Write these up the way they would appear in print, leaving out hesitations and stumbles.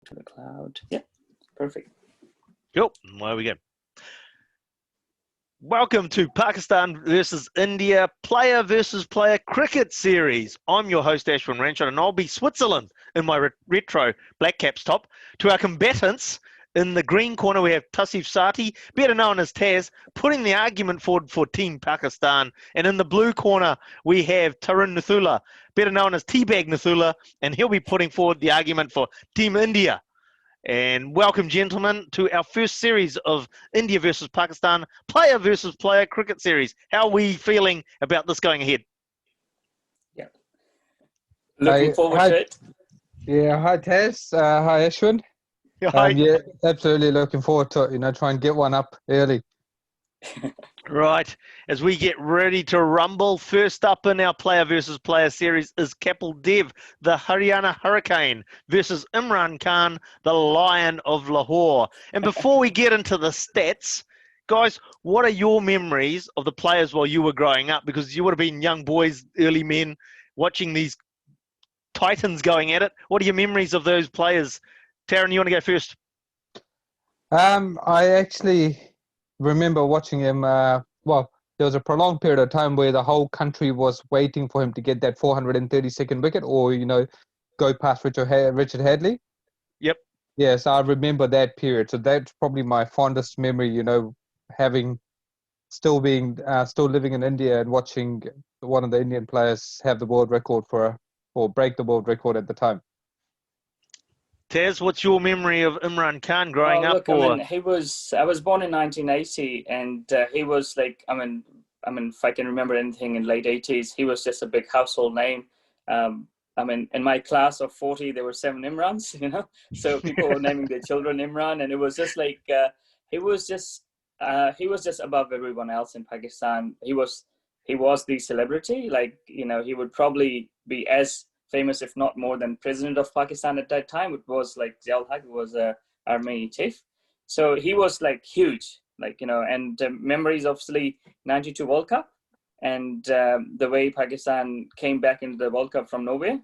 to the cloud. Yeah, perfect. Cool. There we go. Welcome to Pakistan versus India player versus player cricket series. I'm your host, Ashwin Ranchard, and I'll be Switzerland in my retro Black Caps top. To our combatants, in the green corner, we have Tauseef Satti, better known as Taz, putting the argument forward for Team Pakistan. And in the blue corner, we have Tarun Nethula, better known as Teabag Nethula, and he'll be putting forward the argument for Team India. And welcome, gentlemen, to our first series of India versus Pakistan player versus player cricket series. How are we feeling about this going ahead? Yeah, looking forward to it. Yeah, hi Taz, hi Ashwin. Yeah, absolutely looking forward to it. Try and get one up early. Right, as we get ready to rumble, first up in our player versus player series is Kapil Dev, the Haryana Hurricane, versus Imran Khan, the Lion of Lahore. And before we get into the stats, guys, what are your memories of the players while you were growing up? Because you would have been young boys, early men, watching these titans going at it. What are your memories of those players? Taryn, you want to go first? I actually remember watching him. There was a prolonged period of time where the whole country was waiting for him to get that 432nd wicket, or go past Richard Hadley. Yep. Yes, I remember that period. So that's probably my fondest memory. Having still living in India and watching one of the Indian players have the world record or break the world record at the time. Taz, what's your memory of Imran Khan growing up? I was born in 1980, and he was like, if I can remember anything in late 80s, he was just a big household name. In my class of 40, there were 7 Imrans, so people were naming their children Imran, and it was just like, he was just above everyone else in Pakistan. He was the celebrity, he would probably be as famous, if not more, than President of Pakistan at that time. It was like Ziaul Haq was a army chief. So he was like huge, and memories obviously 92 World Cup and the way Pakistan came back into the World Cup from nowhere.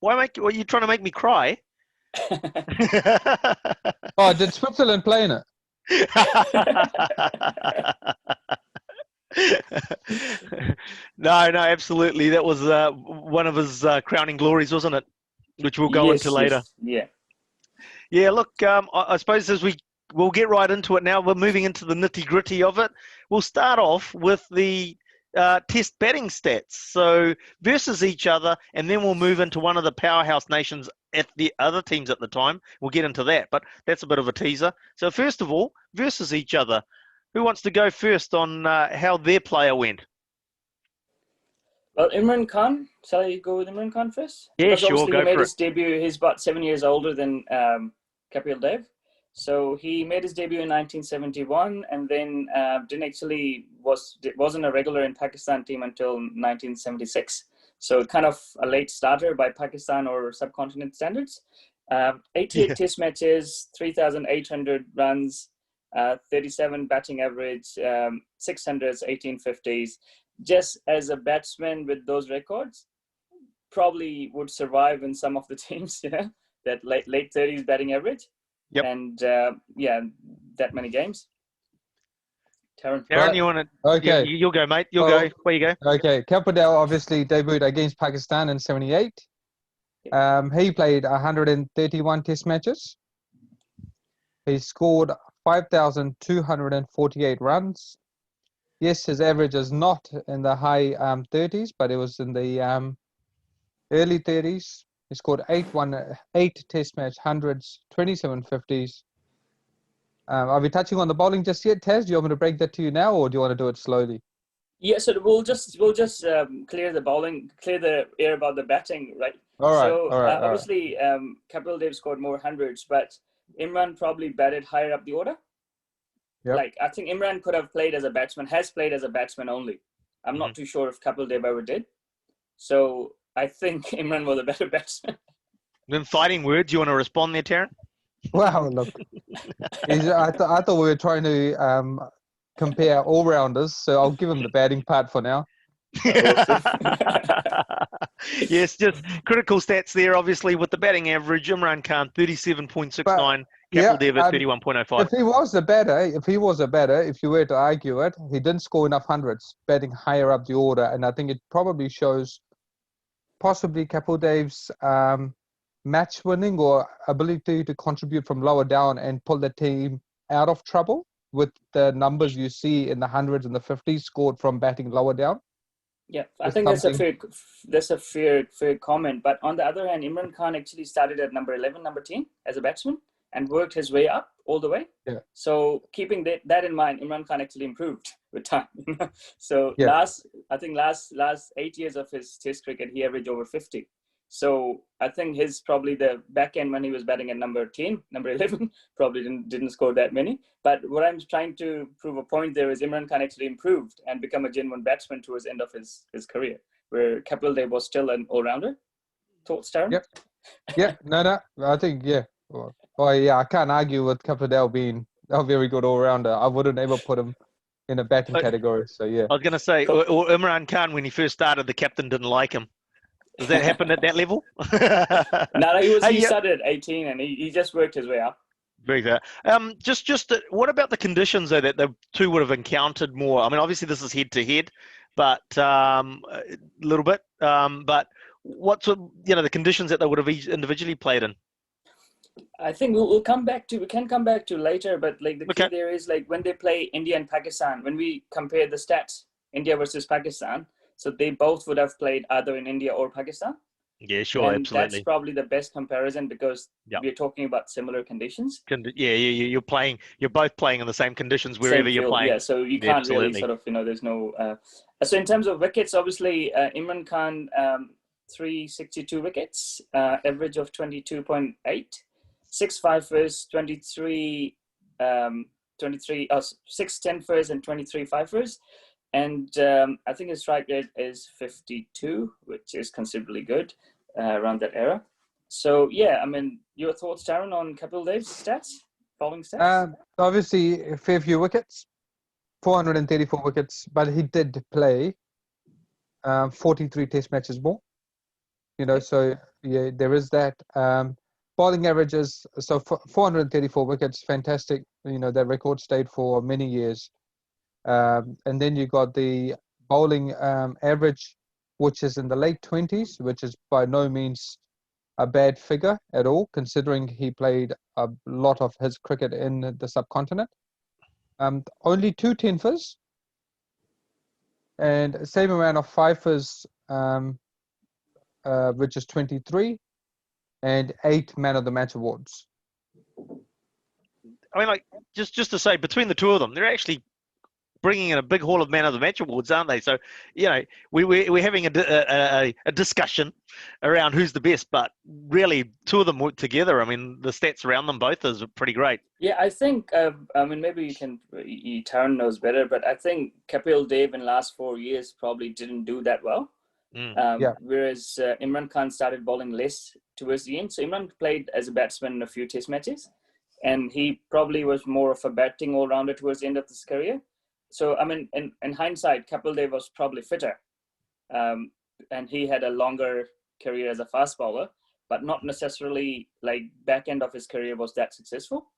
Were you trying to make me cry? Oh, did Switzerland play in it? No, absolutely. That was one of his crowning glories, wasn't it? Which we'll go into later. Yes, yeah. Look, I suppose we'll get right into it now. We're moving into the nitty-gritty of it. We'll start off with the test batting stats. So versus each other, and then we'll move into one of the powerhouse nations at the other teams at the time. We'll get into that, but that's a bit of a teaser. So first of all, versus each other. Who wants to go first on how their player went? Well, Imran Khan. Shall I go with Imran Khan first? Yeah, because sure. obviously Go he made for his debut. He's about 7 years older than Kapil Dev. So he made his debut in 1971, and then wasn't a regular in Pakistan team until 1976. So kind of a late starter by Pakistan or Subcontinent standards. 88 test matches, 3,800 runs. 37 batting average, 600s, 1850s. Just as a batsman with those records, probably would survive in some of the teams, that late 30s batting average. Yep. And that many games. Tarun, you want to? Okay. You'll go, mate. You'll go. Where you go? Okay. Kapil Dev obviously debuted against Pakistan in 78. He played 131 test matches. He scored 5,248 runs. Yes, his average is not in the high 30s, but it was in the early 30s. He scored 8 test match hundreds, 27 50s. Are we touching on the bowling just yet, Taz? Do you want me to break that to you now, or do you want to do it slowly? Yeah, so we'll just clear the bowling, clear the air about the batting, right? All right. Obviously, Kapil Dev scored more hundreds, but Imran probably batted higher up the order. Yep. I think Imran could have played as a batsman, has played as a batsman only. I'm not too sure if Kapil Dev ever did. So I think Imran was a better batsman. In fighting words, you want to respond there, Taryn? Wow, look. I thought we were trying to compare all-rounders, so I'll give him the batting part for now. We'll see. Yes, just critical stats there, obviously, with the batting average. Imran Khan, 37.69. Yeah, Kapil Dev at 31.05. if he was a batter, if you were to argue it, he didn't score enough hundreds, batting higher up the order, and I think it probably shows possibly Kapil Dev's match winning or ability to contribute from lower down and pull the team out of trouble with the numbers you see in the hundreds and the 50s scored from batting lower down. Yeah, I think that's a fair comment. But on the other hand, Imran Khan actually started at number 11, number 10 as a batsman and worked his way up all the way. Yeah. So keeping that in mind, Imran Khan actually improved with time. So Yeah. I think last 8 years of his Test cricket, he averaged over 50. So I think his probably the back end when he was batting at number 10, number 11, probably didn't score that many. But what I'm trying to prove a point there is Imran Khan actually improved and become a genuine batsman towards the end of his career, where Kapil Dev was still an all-rounder. Thoughts, Tarun? Yep. Yeah, no, I think, yeah. Well, yeah, I can't argue with Kapil Dev being a very good all-rounder. I wouldn't ever put him in a batting category, so yeah. I was going to say, Cool. or Imran Khan, when he first started, the captain didn't like him. Does that happen at that level? No, he started at 18 and he just worked his way up. Very fair. What about the conditions though that the two would have encountered more? I mean, obviously this is head to head, but a little bit. But what's the conditions that they would have each individually played in? I think we can come back to later, but like the key there is like when they play India and Pakistan, when we compare the stats, India versus Pakistan, so they both would have played either in India or Pakistan. Yeah, sure, and absolutely. That's probably the best comparison because we're talking about similar conditions. You're both playing in the same conditions wherever you're playing. Yeah, so you can't really sort of, there's no. So in terms of wickets, obviously Imran Khan, 362 wickets, average of 22.8, 6 fifers, 23, 6 10-fers and 23 fifers. And I think his strike rate is 52, which is considerably good around that era. So, yeah, I mean, your thoughts, Tarun, on Kapil Dev's following stats? Obviously, a fair few wickets, 434 wickets, but he did play 43 test matches more. So, yeah, there is that. Bowling averages, so 434 wickets, fantastic. That record stayed for many years. And then you got the bowling average, which is in the late 20s, which is by no means a bad figure at all, considering he played a lot of his cricket in the subcontinent. Only 2 10-fers and same amount of 5-fers, which is 23, and 8 Man of the Match awards. I mean, like, just to say, between the two of them, they're actually bringing in a big haul of Man of the Match awards, aren't they? So, we're having a discussion around who's the best, but really two of them work together. I mean, the stats around them both is pretty great. Yeah, I think, maybe Tarun knows better, but I think Kapil Dev in last 4 years probably didn't do that well. Whereas Imran Khan started bowling less towards the end. So Imran played as a batsman in a few test matches, and he probably was more of a batting all-rounder towards the end of his career. So, I mean, in hindsight, Kapil Dev was probably fitter. And he had a longer career as a fast bowler, but not necessarily like back end of his career was that successful.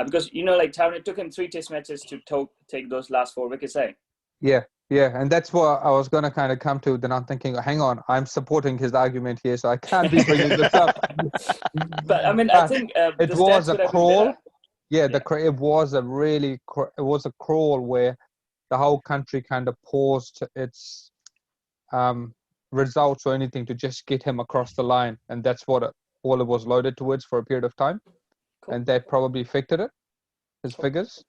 Because, like Tarun, it took him 3 test matches to take those last 4 wickets, eh? Yeah. And that's what I was going to kind of come to. Then I'm thinking, hang on, I'm supporting his argument here, so I can't be bringing this up. But, I mean, I think it was a crawl. It was a crawl where the whole country kind of paused its results or anything to just get him across the line. And that's what all it was loaded towards for a period of time. Cool. And that probably affected his figures.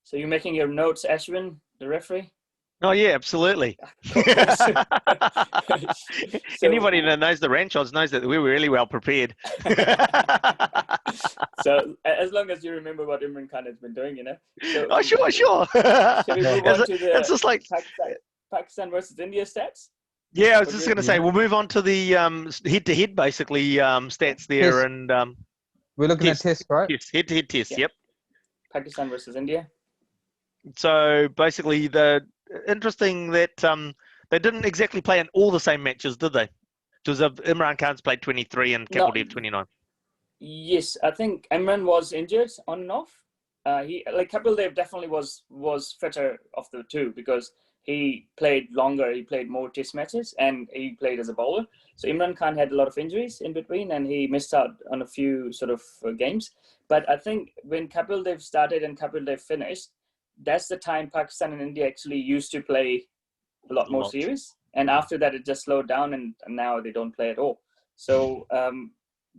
So you're making your notes, Ashwin, the referee? Oh, yeah, absolutely. Anybody that knows the ranch odds knows that we were really well prepared. So as long as you remember what Imran Khan has been doing, So, sure. Shall we move on to the it's just like Pakistan versus India stats? Yeah, I was just going to say, we'll move on to the head-to-head, basically, stats there. And we're looking at tests, right? Yes, head-to-head tests, yep. Pakistan versus India. So basically, the interesting that They didn't exactly play in all the same matches, did they? Because Imran Khan's played 23 and No, Kapil Dev 29. yes, I think Imran was injured on and off. He like Kapil Dev definitely was fitter of the two because he played longer, he played more test matches, and he played as a bowler. So Imran Khan had a lot of injuries in between, and he missed out on a few sort of games. But I think when Kapil Dev started and Kapil Dev finished, that's the time Pakistan and India actually used to play a lot more Lots. series. And after that, it just slowed down, and now they don't play at all. So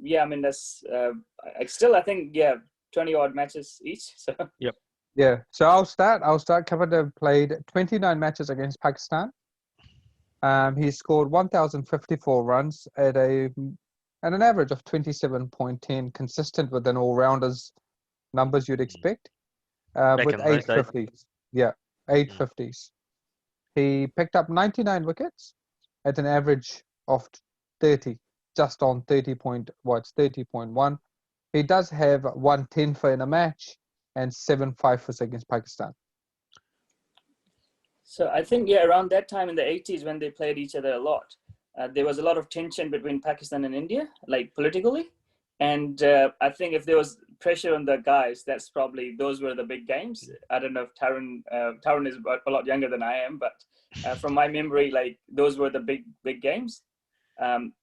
yeah, I mean that's I think 20 odd matches each. So Yep. Yeah. So I'll start. Kapil Dev played 29 matches against Pakistan. He scored 1,054 runs at an average of 27.10, consistent with an all-rounders numbers you'd expect, Back with in those days. 850s. Yeah, 850s. He picked up 99 wickets at an average of 30, just on 30.1. He does have 110 for in a match and 7 fifers against Pakistan. So I think around that time in the 80s when they played each other a lot, there was a lot of tension between Pakistan and India, like politically. And I think if there was pressure on the guys, those were the big games. I don't know if Tarun is a lot younger than I am, but from my memory, like those were the big games.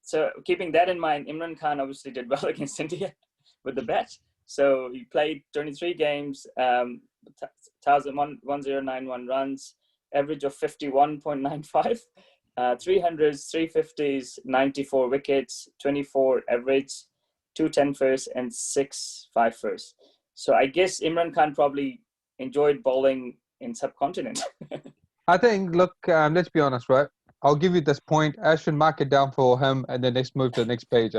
So keeping that in mind, Imran Khan obviously did well against India with the bat. So he played 23 games, 1091 runs, average of 51.95, 300s, 350s, 94 wickets, 24 average, 2 10-fers, and 6 5-fers. So I guess Imran Khan probably enjoyed bowling in Subcontinent. I think, look, let's be honest, right? I'll give you this point. Ashwin, mark it down for him, and then let's move to the next page.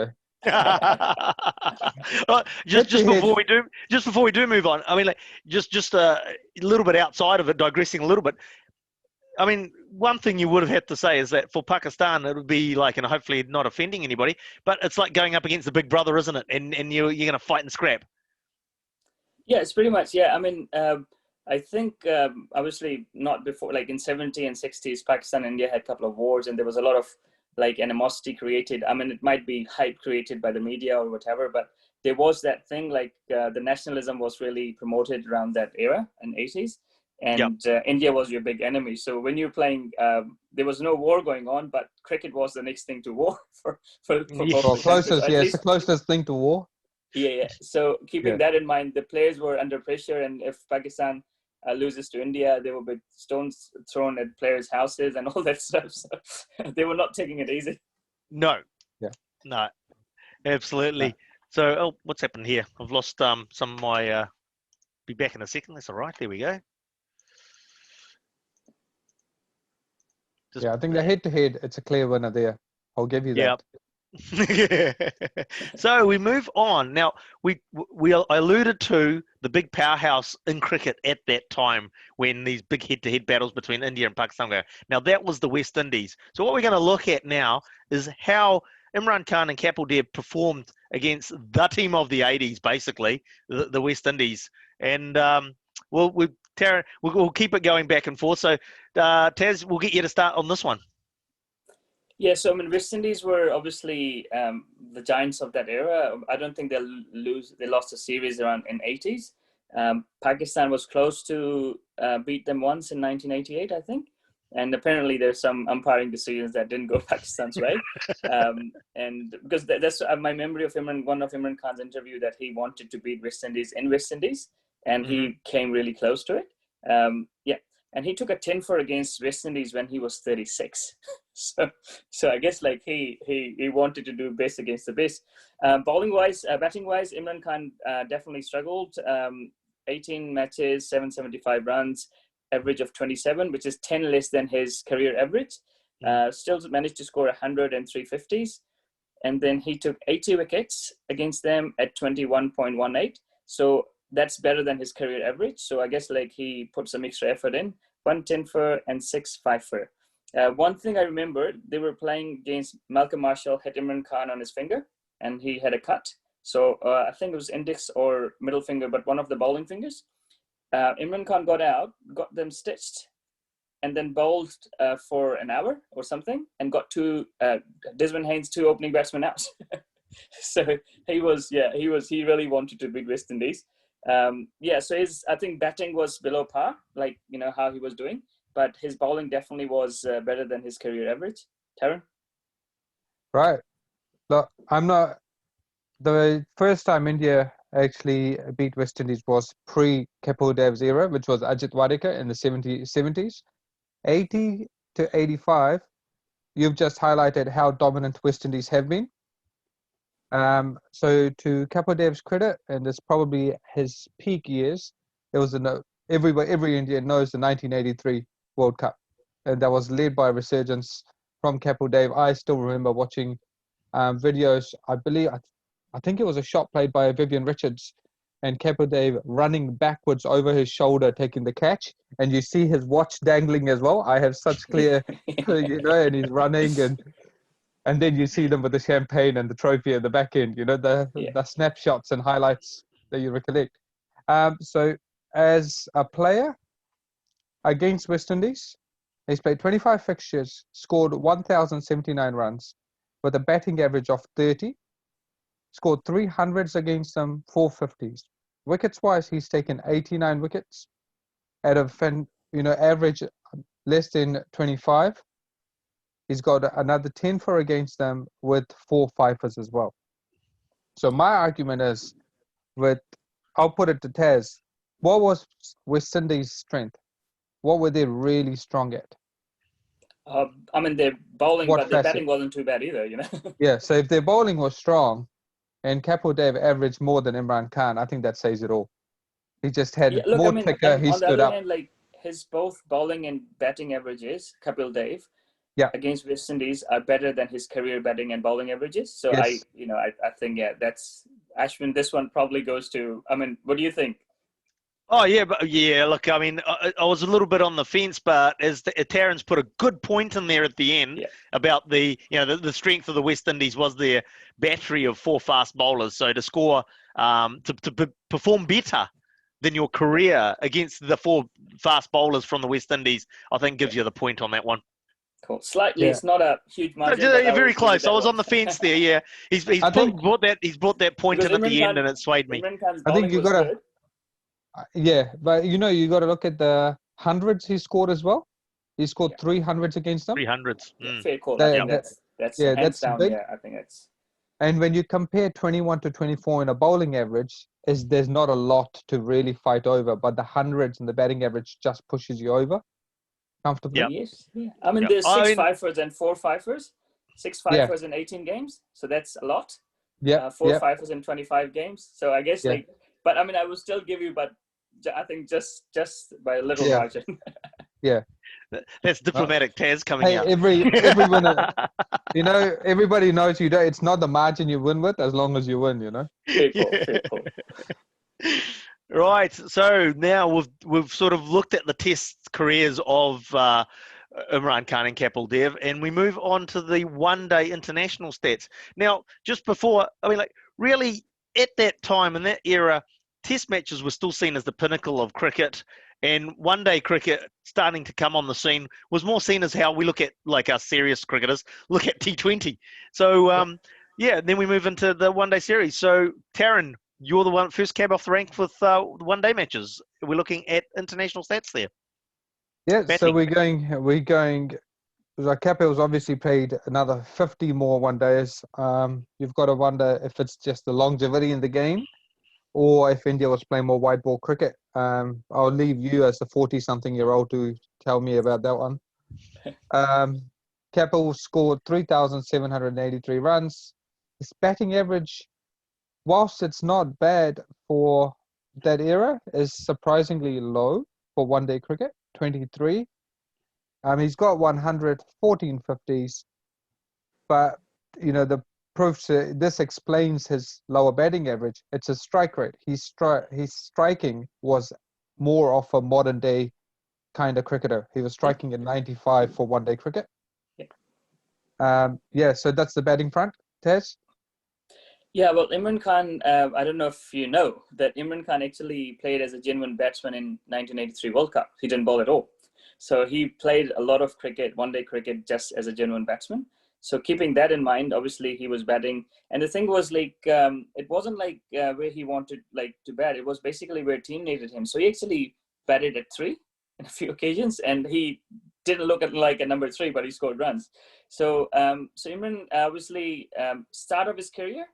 just before we do move on, I mean, like just a little bit outside of it, digressing a little bit. I mean, one thing you would have had to say is that for Pakistan, it would be like, and hopefully not offending anybody, but it's like going up against the big brother, isn't it? And you're going to fight and scrap. Yeah, it's pretty much. Yeah, I mean, I think obviously not before, like in 70 and 60s, Pakistan and India had a couple of wars, and there was a lot of like animosity created. I mean, it might be hype created by the media or whatever, but there was that thing like the nationalism was really promoted around that era in 80s. And India was your big enemy. So when you're playing, there was no war going on, but cricket was the next thing to war for both the countries. It's the closest thing to war. Yeah. So keeping that in mind, the players were under pressure, and if Pakistan loses to India, there will be stones thrown at players' houses and all that stuff. So they were not taking it easy. No. Yeah. No. Absolutely. No. So, what's happened here? I've lost some of my. Be back in a second. That's all right. There we go. I think the head-to-head, it's a clear winner there. I'll give you that. So we move on. Now, we alluded to the big powerhouse in cricket at that time when these big head-to-head battles between India and Pakistan go. Now, that was the West Indies. So what we're going to look at now is how Imran Khan and Kapil Dev performed against the team of the 80s, basically, the West Indies. And we'll keep it going back and forth. So, Taz, we'll get you to start on this one. Yeah, so I mean, West Indies were obviously the giants of that era. I don't think they lost a series around in 80s. Pakistan was close to beat them once in 1988, I think. And apparently there's some umpiring decisions that didn't go Pakistan's way. And because that's my memory of one of Imran Khan's interview, that he wanted to beat West Indies in West Indies, and he came really close to it. And he took a 10-for against West Indies when he was 36. So I guess like he wanted to do best against the best. Batting wise, Imran Khan definitely struggled. 18 matches, 775 runs, average of 27, which is 10 less than his career average. Still managed to score 100 and 350s. And then he took 80 wickets against them at 21.18. So that's better than his career average. So I guess like he put some extra effort in. 1 10-for and 6 5-for. One thing I remember, they were playing against Malcolm Marshall, hit Imran Khan on his finger, and he had a cut. So I think it was index or middle finger, but one of the bowling fingers. Imran Khan got out, got them stitched. and then bowled for an hour or something, and got Desmond Haynes 2 opening batsmen out. So he really wanted to beat West Indies. So I think batting was below par, like how he was doing, but his bowling definitely was better than his career average. Tarun? Right. Look, the first time India actually beat West Indies was pre-Kapil Dev's era, which was Ajit Wadekar in the 70s. 80 to 85, you've just highlighted how dominant West Indies have been. So to Kapil Dev's credit, and it's probably his peak years, it was every Indian knows the 1983 World Cup, and that was led by a resurgence from Kapil Dev. I still remember watching videos. I think it was a shot played by Vivian Richards, and Kapil Dev running backwards over his shoulder, taking the catch, and you see his watch dangling as well. I have such clear, and he's running, and then you see them with the champagne and the trophy at the back end, the snapshots and highlights that you recollect. So as a player against West Indies, he's played 25 fixtures, scored 1,079 runs with a batting average of 30, scored 300s against them, 450s. Wickets-wise, he's taken 89 wickets at average less than 25. He's got another 10 for against them with 4 fifers as well. So my argument is, I'll put it to Taz, what was West Indies' strength? What were they really strong at? They're bowling, What but their facet? batting wasn't too bad either, Yeah, so if their bowling was strong and Kapil Dev averaged more than Imran Khan, I think that says it all. He just had more ticker, he on the stood other up. hand, like his both bowling and batting averages, Kapil Dev, against West Indies are better than his career batting and bowling averages. So yes. I think that's Ashwin. This one probably goes to. What do you think? Oh yeah, look, I was a little bit on the fence, but as Taryn's put a good point in there at the end about the strength of the West Indies was their battery of 4 fast bowlers. So to score, to perform better than your career against the 4 fast bowlers from the West Indies, I think gives you the point on that one. Cool. Slightly, it's not a huge margin. No, very close. I was on the fence there. Yeah, he's brought that point in at the end, and it swayed me. I think you got to. Yeah, but you got to look at the hundreds he scored as well. He scored 300s against them. 300s. Fair call. I think that's hands down. Big. Yeah, I think it's. And when you compare 21 to 24 in a bowling average, there's not a lot to really fight over, but the hundreds and the batting average just pushes you over comfortably. Yep. Yes. Yeah. There's 6 fifers and 4 fifers, 6 fifers in 18 games, so that's a lot. Yeah. 4 fifers in 25 games. So I guess but I will still give you, but I think just by a little margin. Yeah. That's diplomatic Taz coming out. Everyone, everybody knows it's not the margin you win with as long as you win, Fair call. Right. So now we've sort of looked at the test careers of Imran Khan and Kapil Dev, and we move on to the one-day international stats. Now, just before, really at that time in that era, test matches were still seen as the pinnacle of cricket, and one-day cricket starting to come on the scene was more seen as how we look at, like our serious cricketers, look at T20. So, then we move into the one-day series. So, Taryn, you're the first cab off the rank with one-day matches. We're looking at international stats there. Yeah, so we're going. Kapil's obviously played another 50 more one-days. You've got to wonder if it's just the longevity in the game, or if India was playing more white ball cricket. I'll leave you as a 40-something-year-old to tell me about that one. Kapil scored 3,783 runs. His batting average, whilst it's not bad for that era, is surprisingly low for one-day cricket, 23. He's got 114 50s, but the proof this explains his lower batting average. It's his strike rate. His striking was more of a modern day kind of cricketer. He was striking at 95 for one-day cricket. So that's the batting front. Tez? Yeah, well, Imran Khan, I don't know if you know that Imran Khan actually played as a genuine batsman in 1983 World Cup. He didn't bowl at all. So he played a lot of cricket, one-day cricket, just as a genuine batsman. So keeping that in mind, obviously he was batting, and the thing was like it wasn't like where he wanted like to bat. It was basically where team needed him. So he actually batted at 3 in a few occasions, and he didn't look at like a number 3, but he scored runs. So so Imran obviously start of his career,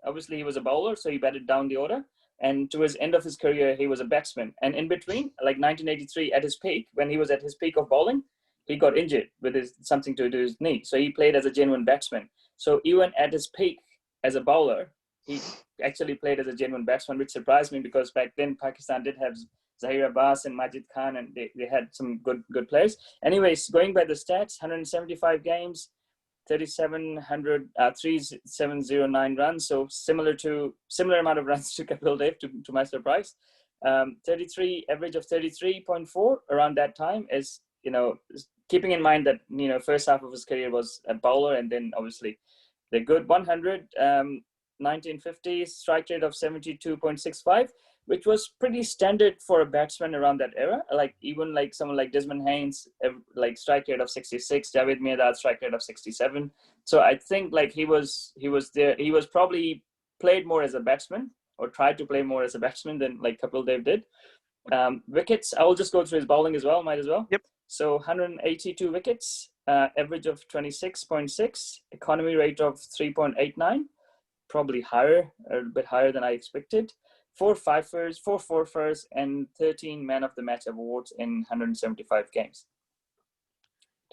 obviously he was a bowler, so he batted down the order. And towards the end of his career, he was a batsman. And in between, like 1983, at his peak, when he was at his peak of bowling, he got injured with something to do with his knee. So he played as a genuine batsman. So even at his peak as a bowler, he actually played as a genuine batsman, which surprised me because back then Pakistan did have Zahir Abbas and Majid Khan, and they had some good players. Anyways, going by the stats, 175 games, 3,709 runs. So similar amount of runs to Kapil Dev, to my surprise. 33 average of 33.4 around that time, is, you know, keeping in mind that, you know, first half of his career was a bowler, and then obviously the good 100, 1950 strike rate of 72.65, which was pretty standard for a batsman around that era. Like even like someone like Desmond Haynes, like strike rate of 66, Javed Mirdad strike rate of 67. So I think like he was there. He was probably played more as a batsman, or tried to play more as a batsman than like Kapil Dev did. Wickets, I will just go through his bowling as well. Might as well. Yep. So 182 wickets, average of 26.6, economy rate of 3.89, probably higher, a bit higher than I expected. 4 fifers, 4 fourfers, and 13 man of the match awards in 175 games.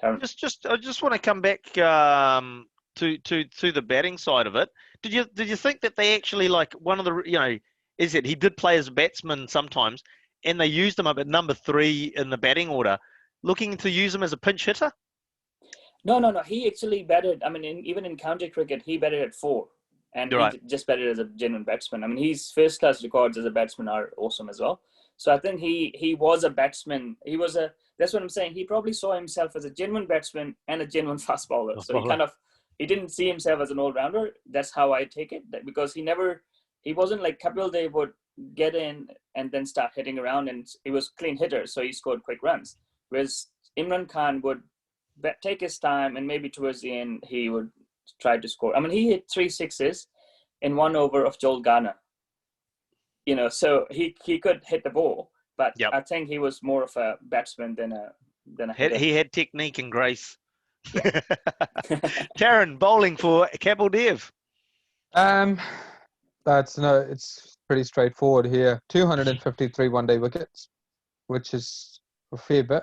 Tarun. I just want to come back to the batting side of it. Did you think that they actually, like, one of the, you know, is it he did play as a batsman sometimes, and they used him up at number 3 in the batting order, looking to use him as a pinch hitter? No. He actually batted. I mean, even in county cricket, he batted at 4. And Right. he just batted as a genuine batsman. I mean, his first class records as a batsman are awesome as well. So I think he was a batsman. That's what I'm saying. He probably saw himself as a genuine batsman and a genuine fast bowler. So he didn't see himself as an all-rounder. That's how I take it. Because he wasn't like Kapil Dev would get in and then start hitting around, and he was clean hitter. So he scored quick runs. Whereas Imran Khan would take his time, and maybe towards the end, he would try to score. I mean, he hit 3 sixes in 1 over of Joel Garner. You know, so he could hit the ball, but Yep. I think he was more of a batsman than a hitter. He had technique and grace. Yeah. Tarun, bowling for Kapil Dev. It's pretty straightforward here. 253 one-day wickets, which is a fair bit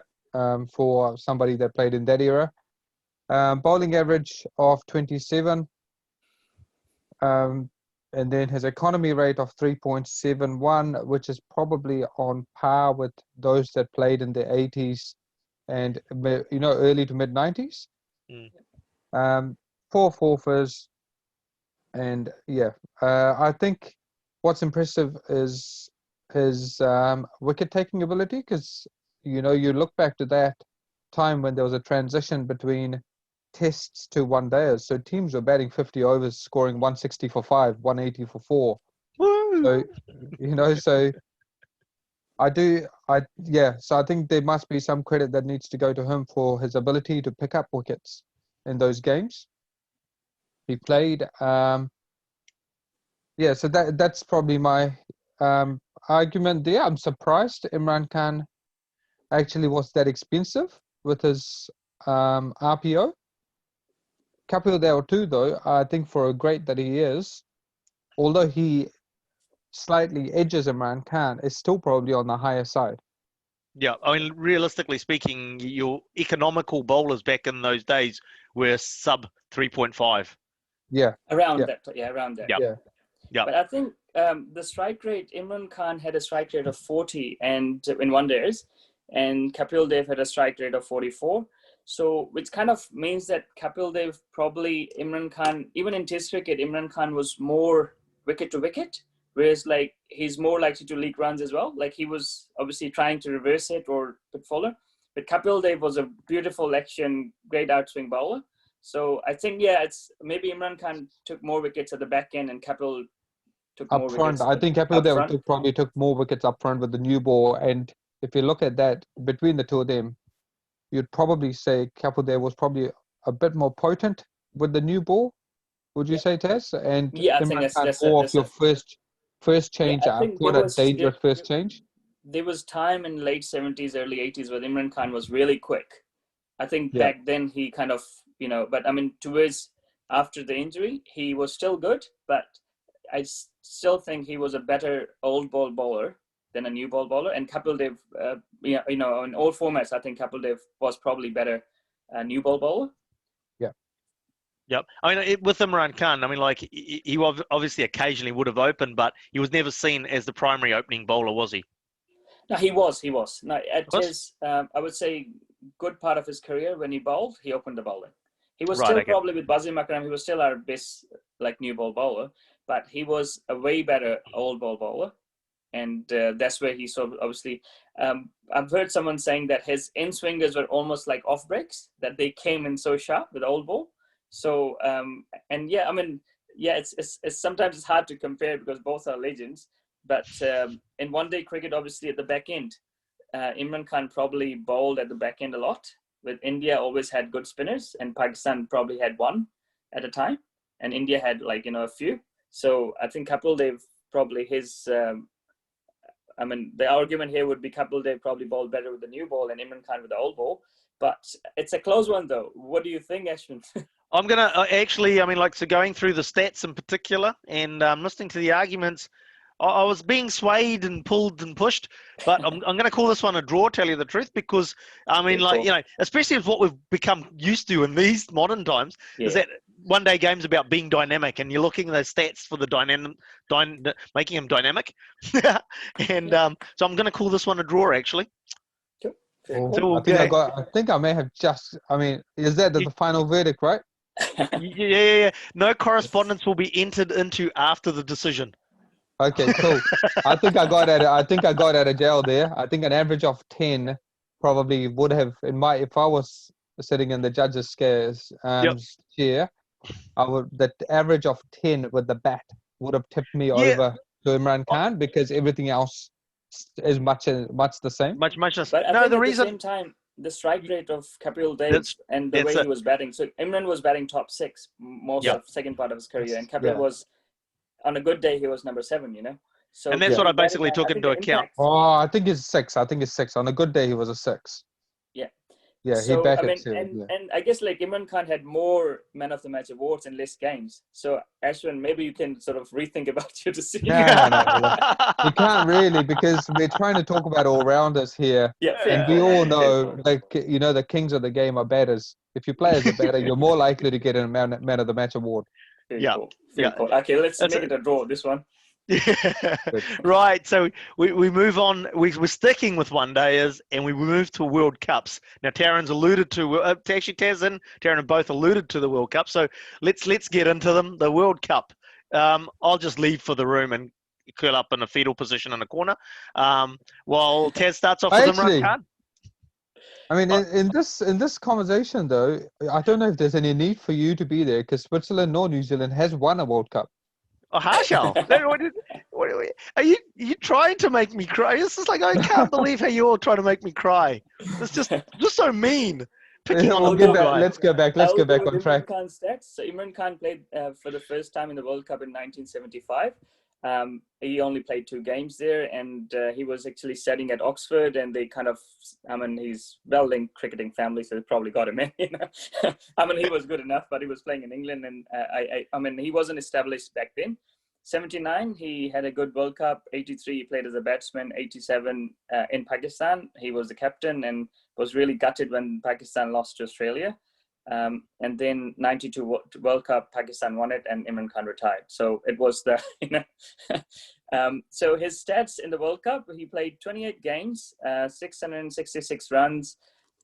for somebody that played in that era. Bowling average of 27, and then his economy rate of 3.71, which is probably on par with those that played in the 80s and, you know, early to mid 90s. 4 fourfers, and I think what's impressive is his wicket taking ability, because, you know, you look back to that time when there was a transition between tests to one-dayers. So teams were batting 50 overs, scoring 160 for 5, 180 for 4. Woo! So, you know, so I think there must be some credit that needs to go to him for his ability to pick up wickets in those games he played. So that's probably my argument there. I'm surprised Imran Khan actually was that expensive with his RPO. Kapil Dev too, though, I think for a great that he is, although he slightly edges Imran Khan, is still probably on the higher side. Yeah, I mean, realistically speaking, your economical bowlers back in those days were sub 3.5. Yeah. Around Yeah. that. Yeah, around that. Yeah. Yeah. But I think the strike rate, Imran Khan had a strike rate of 40 and in one days, and Kapil Dev had a strike rate of 44. So which kind of means that Kapil Dev probably, Imran Khan, even in Test cricket, Imran Khan was more wicket to wicket, whereas like he's more likely to leak runs as well. Like he was obviously trying to reverse it or put follow. But Kapil Dev was a beautiful action, great outswing bowler. So I think, it's maybe Imran Khan took more wickets at the back end and Kapil took more Up front, wickets. I think Kapil Dev probably took more wickets up front with the new ball. And if you look at that, between the two of them, you'd probably say Kapil there was probably a bit more potent with the new ball. Would you say, Taz? And Yeah, I think Imran that's Khan that's a more of that's your a first yeah. change, I think quite a dangerous first change. there was time in late 70s, early 80s where Imran Khan was really quick. I think Yeah. back then he kind of, but I mean, towards after the injury, he was still good, but I still think he was a better old ball bowler than a new ball bowler. And Kapil Dev, in all formats, I think Kapil Dev was probably better new ball bowler. Yeah. Yep. I mean, with Imran Khan, I mean, like he obviously occasionally would have opened, but he was never seen as the primary opening bowler, was he? No, he was. No, at Was? his, I would say, good part of his career when he bowled, he opened the bowling. He was Right. still Okay. probably with Basim Akram. He was still our best new ball bowler, but he was a way better old ball bowler, and that's where he saw obviously. I've heard someone saying that his in swingers were almost like off breaks, that they came in so sharp with old ball. So and yeah, I mean, yeah, it's sometimes it's hard to compare because both are legends. But in one day cricket, obviously at the back end, Imran Khan probably bowled at the back end a lot. With India always had good spinners, and Pakistan probably had one at a time, and India had a few. So I think Kapil Dev probably his. I mean, the argument here would be Kapil Dev probably bowled better with the new ball and Imran Khan with the old ball. But it's a close one, though. What do you think, Ashwin? I'm gonna actually. I mean, like, so going through the stats in particular and listening to the arguments, I was being swayed and pulled and pushed, but I'm going to call this one a draw, tell you the truth, because, I mean, Okay, like, cool. especially with what we've become used to in these modern times, is Yeah. that one day games about being dynamic, and you're looking at those stats for the making them dynamic. And so I'm going to call this one a draw, actually. Sure. Very Oh, cool. So, I think I may have just. I mean, is that the final verdict, right? yeah. No correspondence will be entered into after the decision. Okay, cool. I think I got out of jail there. I think an average of 10 probably would have if I was sitting in the judge's Yep. chair, the average of 10 with the bat would have tipped me Yeah. over to Imran Khan because everything else is much the same. Much less. But I No, think the at the reason same time, the strike rate of Kapil Dev that's and the that's way it. he was batting. So Imran was batting top 6 most Yeah. of second part of his career, and Kapil Yeah. was on a good day he was number 7. So And that's Yeah. what I the batting, basically took I think into the account. impact. Oh, I think it's 6. I think it's 6. On a good day, he was a 6. Yeah. Yeah, he So I batted mean, 7. and Yeah. and I guess Imran Khan had more man of the match awards in less games. So Ashwin, maybe you can sort of rethink about your decision. No. You can't really because we're trying to talk about all-rounders here. Yeah, fair And we call. all Fair know, call. the kings of the game are batters. If you play as a batter, you're more likely to get a man of the match award. Fair Yeah. call. Fair Yeah. call. Okay, let's That's make it a draw. This one. Yeah. Good. Right. So we move on. We're sticking with one dayers and we move to World Cups. Now, Taryn's alluded to, actually, Taz and Taryn have both alluded to the World Cup. So let's get into them. The World Cup. I'll just leave for the room and curl up in a fetal position in a corner while Taz starts off with Imran Actually, Khan. I mean, in this conversation, though, I don't know if there's any need for you to be there because Switzerland nor New Zealand has won a World Cup. Oh, Harshal. Are you trying to make me cry? This is like, I can't believe how you're all trying to make me cry. It's just so mean. Picking on the We'll poor get back. guy. Let's go back. Let's I'll go go back with on Imran track. Khan's stats. So Imran Khan played for the first time in the World Cup in 1975. He only played 2 games there, and he was actually studying at Oxford. And they kind of, I mean, he's well-linked cricketing family, so they probably got him in. I mean, he was good enough, but he was playing in England, and I mean, he wasn't established back then. 79, he had a good World Cup. 83, he played as a batsman. 87, in Pakistan, he was the captain and was really gutted when Pakistan lost to Australia. And then 92 World Cup, Pakistan won it, and Imran Khan retired. So it was the, so his stats in the World Cup, he played 28 games, 666 runs,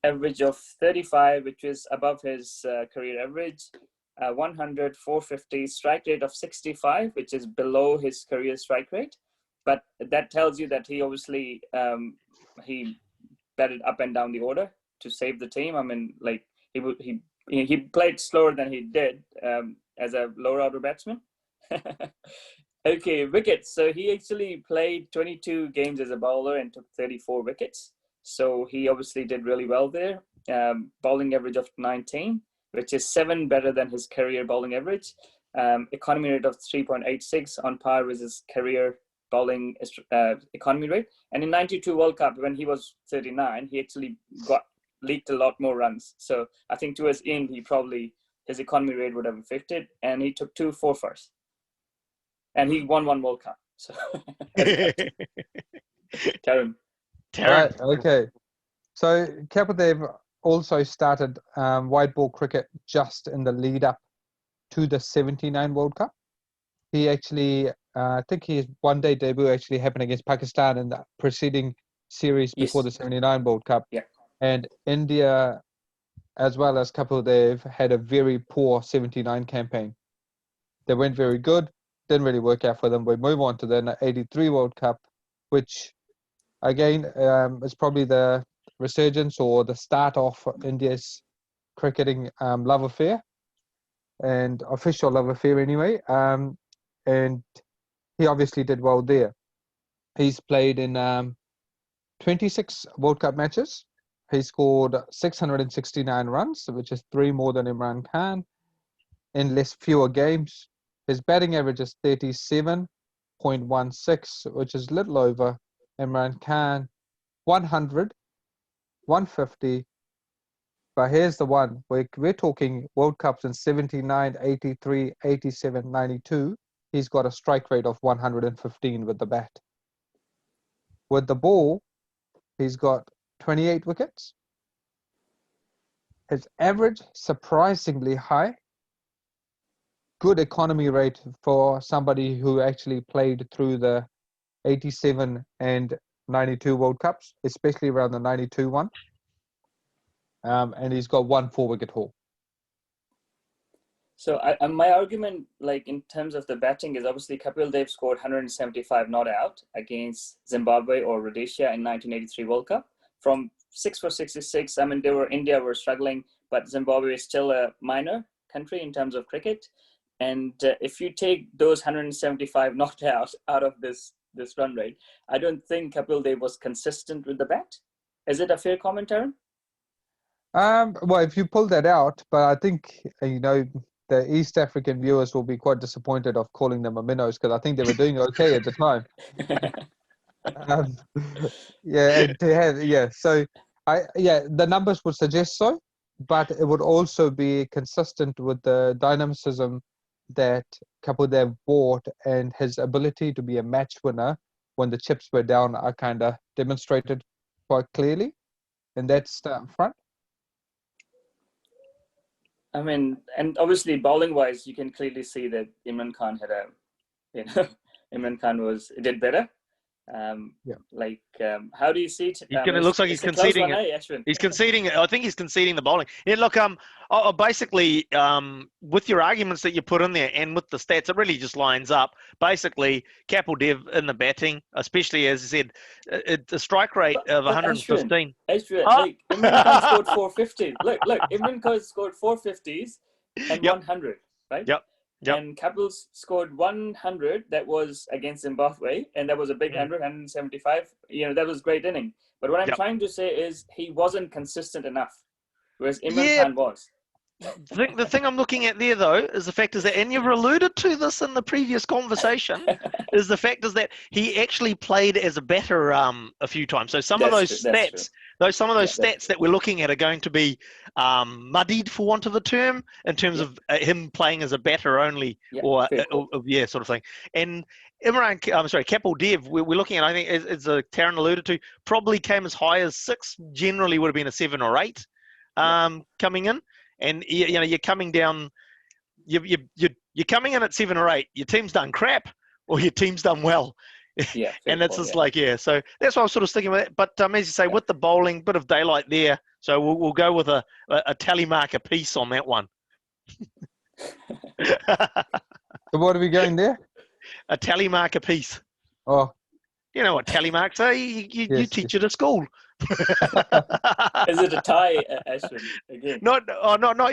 average of 35, which was above his career average. 100, 450, strike rate of 65, which is below his career strike rate. But that tells you that he obviously, he batted up and down the order to save the team. I mean, like he played slower than he did as a lower order batsman. Okay, wickets. So he actually played 22 games as a bowler and took 34 wickets. So he obviously did really well there. bowling average of 19, which is 7 better than his career bowling average. Economy rate of 3.86, on par with his career bowling economy rate. And in 92 World Cup, when he was 39, he actually leaked a lot more runs. So I think towards the end, his economy rate would have affected, and he took 2 4-1s. And he won 1 World Cup. So Tarun. Right, okay. So Kapil Dev also started white ball cricket just in the lead up to the 79 World Cup. He actually, I think his one-day debut actually happened against Pakistan in the preceding series before the 79 World Cup. Yeah. And India, as well as Kapil Dev, had a very poor 79 campaign. They weren't very good, didn't really work out for them. We move on to the 83 World Cup, which again is probably the resurgence or the start of India's cricketing love affair, and official love affair anyway. And he obviously did well there. He's played in 26 World Cup matches. He scored 669 runs, which is 3 more than Imran Khan in fewer games. His batting average is 37.16, which is little over Imran Khan. 100, 150. But here's the one. We're talking World Cups in 79, 83, 87, 92. He's got a strike rate of 115 with the bat. With the ball, he's got 28 wickets. His average, surprisingly high. Good economy rate for somebody who actually played through the 87 and 92 World Cups, especially around the 92 one. And he's got 1 4-wicket haul. So my argument, like in terms of the batting, is obviously Kapil Dev scored 175 not out against Zimbabwe or Rhodesia in 1983 World Cup. From 6 for 66, I mean, India were struggling, but Zimbabwe is still a minor country in terms of cricket. And if you take those 175 not out of this run rate, I don't think Kapil Dev was consistent with the bat. Is it a fair comment, Tarun? Well, if you pull that out, but I think, the East African viewers will be quite disappointed of calling them a minnows, because I think they were doing okay at the time. So the numbers would suggest so, but it would also be consistent with the dynamicism that Kapil Dev brought, and his ability to be a match winner when the chips were down are kind of demonstrated quite clearly in that front. I mean, and obviously bowling wise, you can clearly see that Imran Khan did better. How do you see it? It looks like he's conceding it. He's conceding it. I think he's conceding the bowling. Yeah, look, basically, with your arguments that you put in there and with the stats, it really just lines up. Basically, Kapil Dev in the batting, especially as I said, the strike rate of 115. Imran Khan scored 450. Look, Imran Khan scored 450s and 100, right? Yep. And Kapil scored 100. That was against Zimbabwe, and that was a big 175. That was great inning. But what I'm trying to say is he wasn't consistent enough, whereas Imran Khan was. The thing I'm looking at there, though, is the fact is that, and you've alluded to this in the previous conversation, is the fact is that he actually played as a batter a few times. So some of those stats that we're looking at are going to be muddied, for want of a term, in terms of him playing as a batter only, sort of thing. And Kapil Dev, we're looking at, I think, as Tarun alluded to, probably came as high as 6. Generally, would have been a 7 or 8 coming in. And you're coming down, you're coming in at 7 or 8. Your team's done crap, or your team's done well. Yeah, and it's just so that's why I was sort of sticking with it. But as you say, with the bowling, bit of daylight there. So we'll go with a tally mark apiece on that one. So what are we going there? A tally mark apiece. Oh. You know what tally marks are? You teach it at school. Is it a tie, Ashwin? Again? Not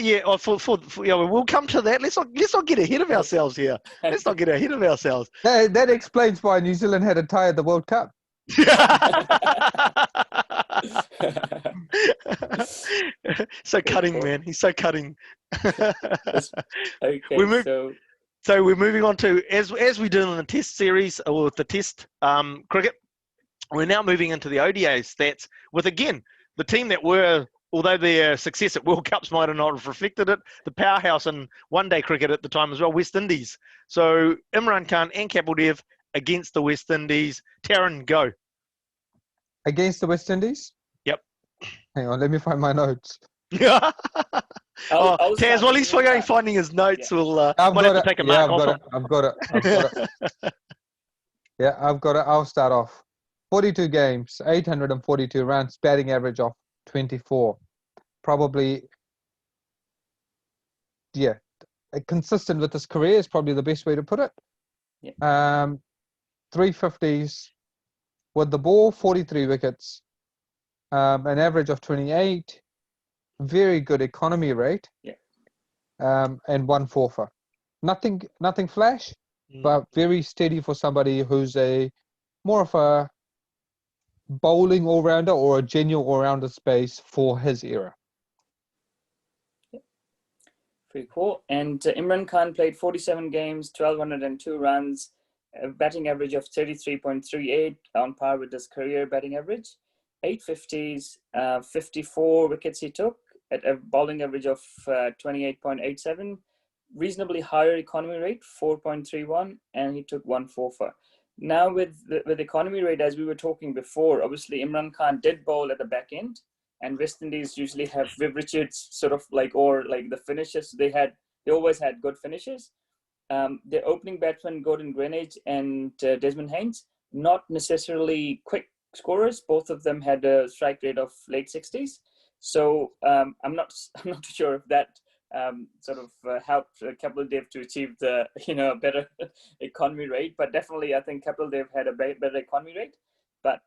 yet. We'll come to that. Let's not get ahead of ourselves here. Let's not get ahead of ourselves. That explains why New Zealand had a tie at the World Cup. So cutting, man. He's so cutting. Okay, we move. so So we're moving on to as we did in the Test series or with the Test cricket. We're now moving into the ODI stats with again the team that were. Although their success at World Cups might have not have reflected it, the powerhouse in one-day cricket at the time as well, West Indies. So Imran Khan and Kapil Dev against the West Indies. Tarun, go. Against the West Indies? Yep. Hang on, let me find my notes. Oh, I'll Taz, start while with he's Imran Khan. finding his notes, Yeah. we'll I've might got have to it. take a Yeah, mark off him. I've got it. Yeah, I've got it. I'll start off. 42 games, 842 runs, batting average of 24. Probably, yeah, consistent with his career is probably the best way to put it. Yeah. 350s with the ball, 43 wickets, an average of 28, very good economy rate, Yeah. and one forfer. Nothing flash, but very steady for somebody who's more of a bowling all-rounder or a genuine all-rounder space for his era. Pretty cool. And Imran Khan played 47 games, 1,202 runs, a batting average of 33.38, on par with his career batting average. 850s, 54 wickets he took at a bowling average of 28.87, reasonably higher economy rate, 4.31, and he took one forfer. Now with economy rate, as we were talking before, obviously Imran Khan did bowl at the back end, and West Indies usually have Viv Richards sort of or the finishes. They always had good finishes. The opening batsmen, Gordon Greenidge and Desmond Haynes, not necessarily quick scorers. Both of them had a strike rate of late 60s. So I'm not too sure if that helped Kapil Dev to achieve the better economy rate. But definitely, I think Kapil Dev had a better economy rate. But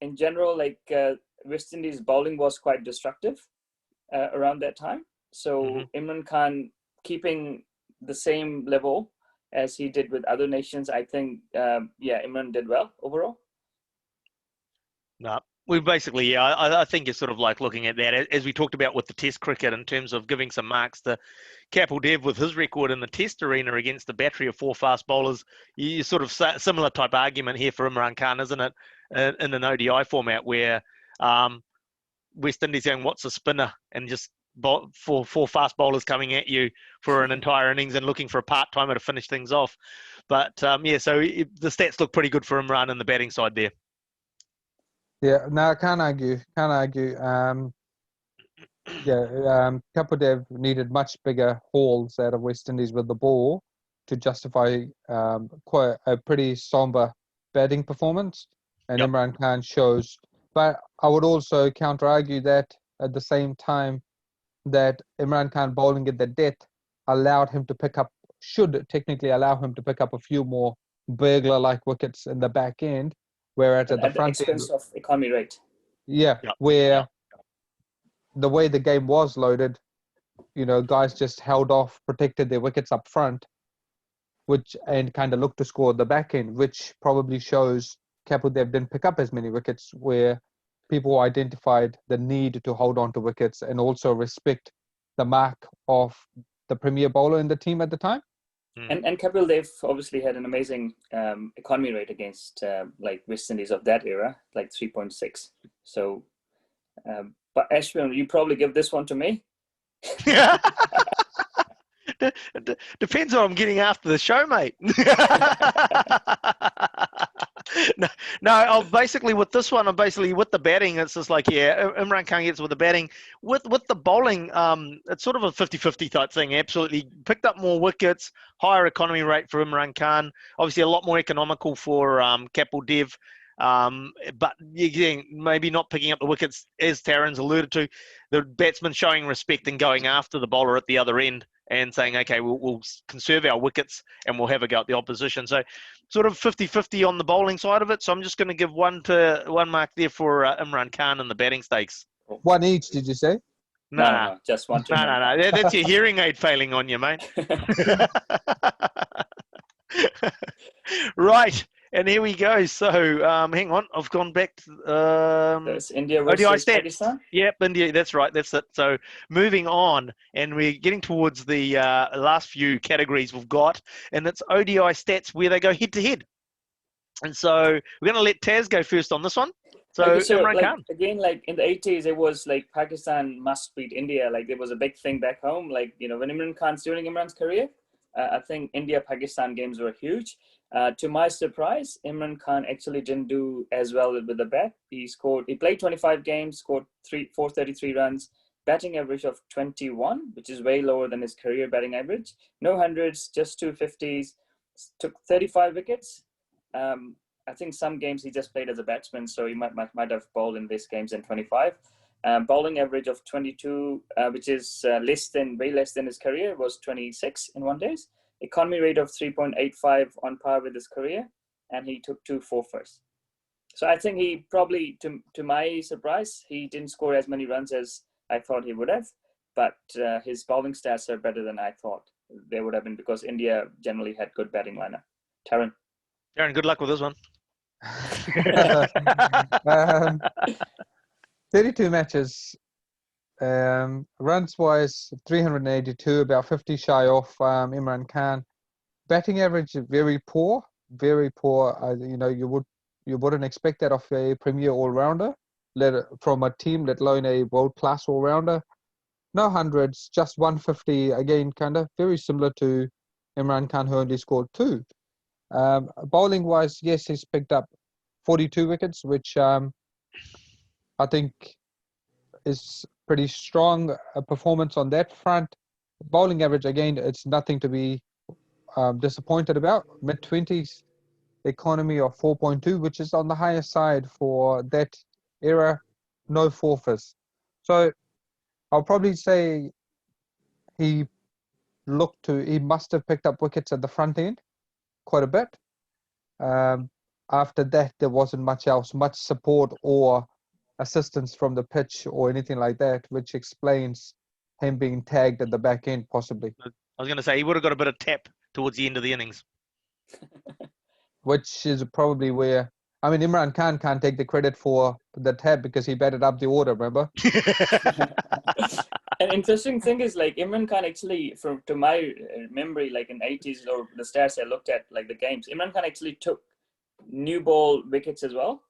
in general, West Indies bowling was quite destructive around that time. So Imran Khan keeping the same level as he did with other nations, I think, Imran did well overall. No, we basically, I think it's sort of like looking at that as we talked about with the Test cricket in terms of giving some marks to Kapil Dev with his record in the Test arena against the battery of four fast bowlers. You sort of similar type argument here for Imran Khan, isn't it? In an ODI format where West Indies going, what's a spinner? And just four fast bowlers coming at you for an entire innings and looking for a part-timer to finish things off. But so the stats look pretty good for Imran in the batting side there. Yeah, no, I can't argue. Kapil Dev needed much bigger hauls out of West Indies with the ball to justify quite a pretty somber batting performance, and Imran Khan shows. But I would also counter-argue that at the same time that Imran Khan bowling at the depth should technically allow him to pick up a few more burglar-like wickets in the back end, whereas at the front end, expense of economy rate. Where the way the game was loaded, guys just held off, protected their wickets up front, and kind of looked to score at the back end, which probably shows Kapil Dev didn't pick up as many wickets, where people identified the need to hold on to wickets and also respect the mark of the premier bowler in the team at the time. And Kapil Dev obviously had an amazing economy rate against West Indies of that era, 3.6. So, but Ashwin, you probably give this one to me. Depends what I'm getting after the show, mate. No, I'm basically with this one. I'm basically with the batting. It's just Imran Khan gets with the batting. With the bowling, it's sort of a 50-50 type thing. Absolutely picked up more wickets, higher economy rate for Imran Khan. Obviously, a lot more economical for Kapil Dev. But again, maybe not picking up the wickets, as Tarun's alluded to. The batsman showing respect and going after the bowler at the other end and saying, okay, we'll conserve our wickets and we'll have a go at the opposition. So sort of 50-50 on the bowling side of it. So I'm just going to give one mark there for Imran Khan in the batting stakes. One each, did you say? No, just one. No. That's your hearing aid failing on you, mate. Right. And here we go. So, hang on. I've gone back to There's India ODI versus stats. Pakistan. Yep, India. That's right. That's it. So, moving on, and we're getting towards the last few categories we've got, and it's ODI stats where they go head to head. And so, we're going to let Taz go first on this one. So, Okay, so Imran like Khan. again, like in the 80s, it was like Pakistan must beat India. Like it was a big thing back home. Like, you know, when during Imran's career, I think India-Pakistan games were huge. To my surprise, Imran Khan actually didn't do as well with the bat. He played 25 games, scored 433 runs, batting average of 21, which is way lower than his career batting average. No hundreds, just 250s, took 35 wickets. I think some games he just played as a batsman, so he might have bowled in these games in 25. Bowling average of 22, which is way less than his career, was 26 in 1 days. Economy rate of 3.85 on par with his career, and he took 2 4-fers. So I think he probably, to my surprise, he didn't score as many runs as I thought he would have, but his bowling stats are better than I thought they would have been because India generally had good batting lineup. Tarun. Darren, good luck with this one. 32 matches. Runs wise, 382, about 50 shy off Imran Khan. Batting average very poor, very poor. You know, you wouldn't expect that of a premier all-rounder, from a team, let alone a world-class all-rounder. No hundreds, just 150. Again, kind of very similar to Imran Khan, who only scored 2. Bowling wise, yes, he's picked up 42 wickets, which I think is pretty strong performance on that front. Bowling average, again, it's nothing to be disappointed about. Mid-20s, economy of 4.2, which is on the higher side for that era. No forfeits. So I'll probably say he must have picked up wickets at the front end quite a bit. After that, there wasn't much else, much support or assistance from the pitch or anything like that, which explains him being tagged at the back end, possibly. I was going to say he would have got a bit of tap towards the end of the innings. Which is probably where, I mean, Imran Khan can't take the credit for the tap because he batted up the order, remember? An interesting thing is like Imran Khan actually, to my memory, like in 80s or the stats I looked at, like the games, Imran Khan actually took new ball wickets as well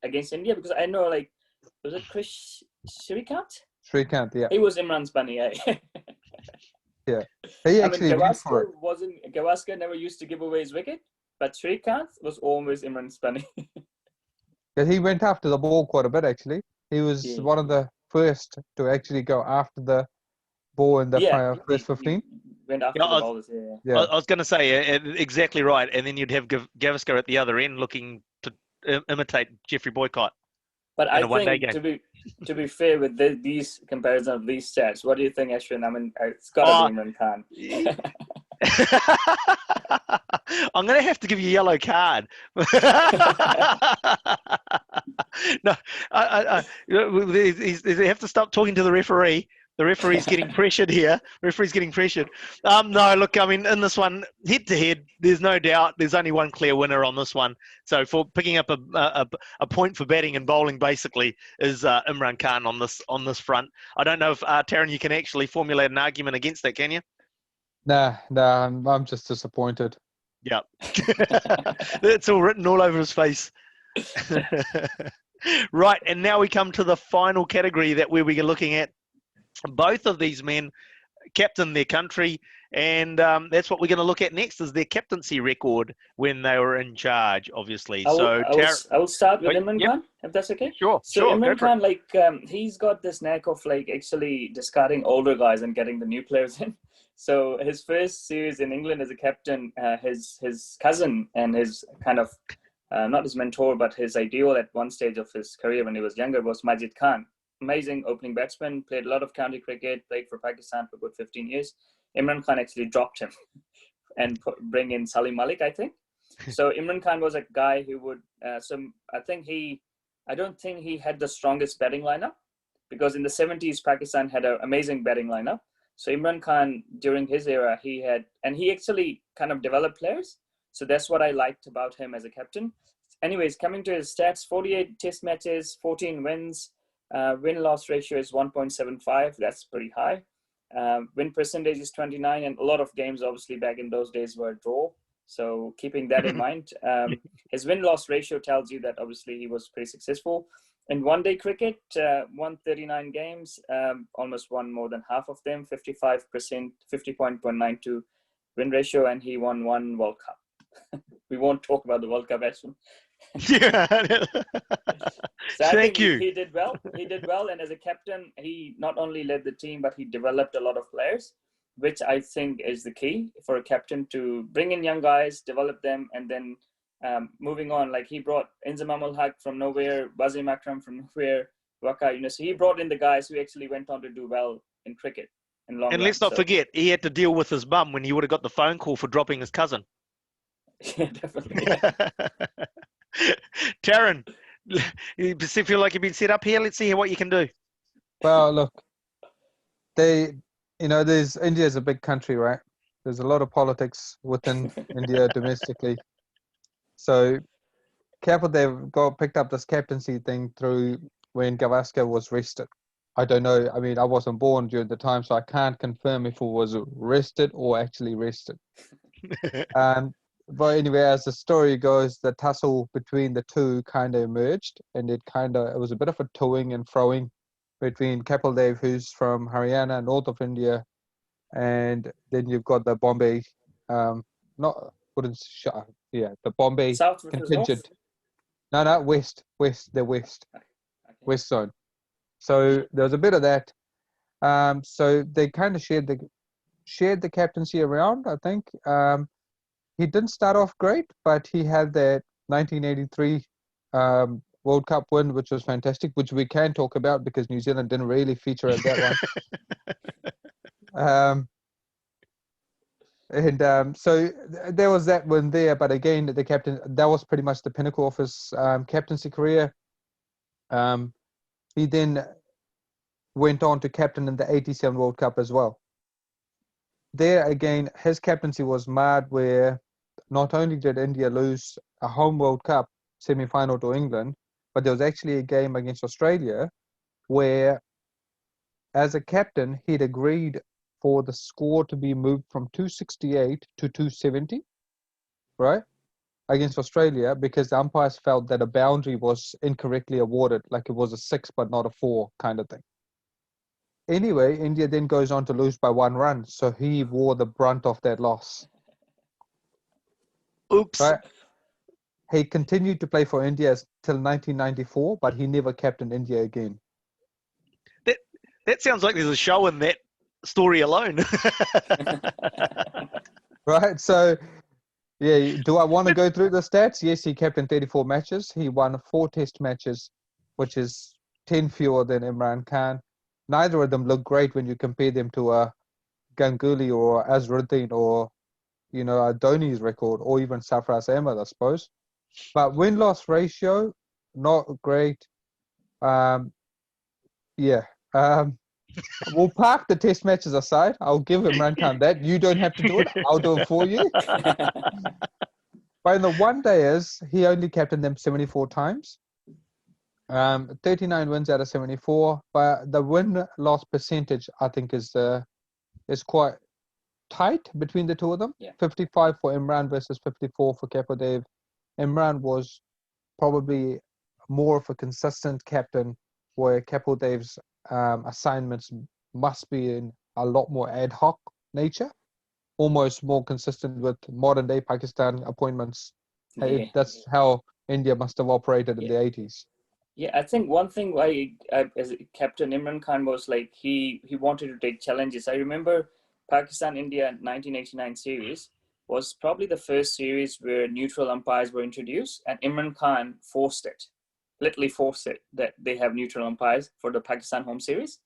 against India, because I know, like, was it Chris Shrikant? Shrikant, yeah. He was Imran's bunny, eh? Yeah. He actually went for it. Gavaskar never used to give away his wicket, but Shrikant was always Imran's bunny. Yeah, he went after the ball quite a bit, actually. He was one of the first to actually go after the ball in the first 15. Went after the bowlers, yeah. I was going to say, exactly right. And then you'd have Gavaskar at the other end looking to imitate Jeffrey Boycott. But I think, to be fair with these comparisons of these stats, what do you think, Ashwin? I mean, it's got to be Imran Khan. I'm going to have to give you a yellow card. No, they have to stop talking to the referee. The referee's getting pressured here. No, look, I mean, in this one, head to head, there's no doubt there's only one clear winner on this one. So for picking up a point for batting and bowling, basically, is Imran Khan on this front. I don't know if Tarun, you can actually formulate an argument against that, can you? Nah, I'm just disappointed. Yeah, it's all written all over his face. Right, and now we come to the final category where we're looking at. Both of these men captained their country, and that's what we're going to look at next, is their captaincy record when they were in charge, obviously. I will start with Imran Khan, if that's okay. Sure. Imran Khan, like, he's got this knack of like actually discarding older guys and getting the new players in. So his first series in England as a captain, his cousin and his kind of not his mentor, but his ideal at one stage of his career when he was younger was Majid Khan. Amazing opening batsman, played a lot of county cricket, played for Pakistan for good 15 years. Imran Khan actually dropped him and bring in Salim Malik, I think. So Imran Khan was a guy who would, I don't think he had the strongest batting lineup, because in the 70s, Pakistan had an amazing batting lineup. So Imran Khan, during his era, he actually kind of developed players. So that's what I liked about him as a captain. Anyways, coming to his stats, 48 test matches, 14 wins. Win-loss ratio is 1.75. That's pretty high. Win percentage is 29, and a lot of games, obviously, back in those days were a draw. So keeping that in mind, his win-loss ratio tells you that obviously he was pretty successful. In one-day cricket, won 39 games, almost won more than half of them, 55%, 50.92 win ratio, and he won one World Cup. We won't talk about the World Cup, actually. Yeah. So I Thank think you. he did well. He did well, and as a captain, he not only led the team, but he developed a lot of players, which I think is the key for a captain, to bring in young guys, develop them, and then moving on. Like he brought Inzamam ul Haq from nowhere, Wasim Akram from nowhere, Waka. So he brought in the guys who actually went on to do well in cricket in long And run. let's not forget, he had to deal with his mum when he would have got the phone call for dropping his cousin. Yeah, definitely. Tarun, you feel like you've been set up here? Let's see what you can do. Well, look, India is a big country, right? There's a lot of politics within India domestically. So Kapil Dev picked up this captaincy thing through when Gavaskar was rested. I don't know. I mean, I wasn't born during the time, so I can't confirm if it was rested or actually rested. But anyway, as the story goes, the tussle between the two kind of emerged, and it was a bit of a toing and froing between Kapil Dev, who's from Haryana, north of India, and then you've got the Bombay, the Bombay South versus contingent. North? No, west, the west, Okay. west zone. So there was a bit of that. So they kind of shared the captaincy around, I think. He didn't start off great, but he had that 1983 World Cup win, which was fantastic, which we can talk about because New Zealand didn't really feature at that one. So there was that win there, but again, the captain, that was pretty much the pinnacle of his captaincy career. He then went on to captain in the 87 World Cup as well. There again, his captaincy was marred where not only did India lose a home World Cup semi-final to England, but there was actually a game against Australia where, as a captain, he'd agreed for the score to be moved from 268 to 270, right, against Australia, because the umpires felt that a boundary was incorrectly awarded, like it was a 6 but not a 4 kind of thing. Anyway, India then goes on to lose by 1 run, so he wore the brunt of that loss. Oops. Right? He continued to play for India till 1994, but he never captained India again. That sounds like there's a show in that story alone. Right? So, yeah, do I want to go through the stats? Yes, he captained 34 matches. He won 4 test matches, which is 10 fewer than Imran Khan. Neither of them look great when you compare them to a Ganguly or Azharuddin or, a Dhoni's record, or even Sarfaraz Ahmed, I suppose. But win-loss ratio, not great. We'll park the test matches aside. I'll give Imran Khan that. You don't have to do it. I'll do it for you. But in the one-dayers, he only captained them 74 times. 39 wins out of 74. But the win-loss percentage, I think, is quite tight between the two of them. Yeah. 55 for Imran versus 54 for Kapil Dev. Imran was probably more of a consistent captain, where Kapil Dev's assignments must be in a lot more ad hoc nature, almost more consistent with modern day Pakistan appointments. Yeah. That's how India must have operated in the 80s. Yeah, I think one thing why as Captain Imran Khan was like, he wanted to take challenges. I remember Pakistan-India 1989 series was probably the first series where neutral umpires were introduced, and Imran Khan literally forced it, that they have neutral umpires for the Pakistan home series.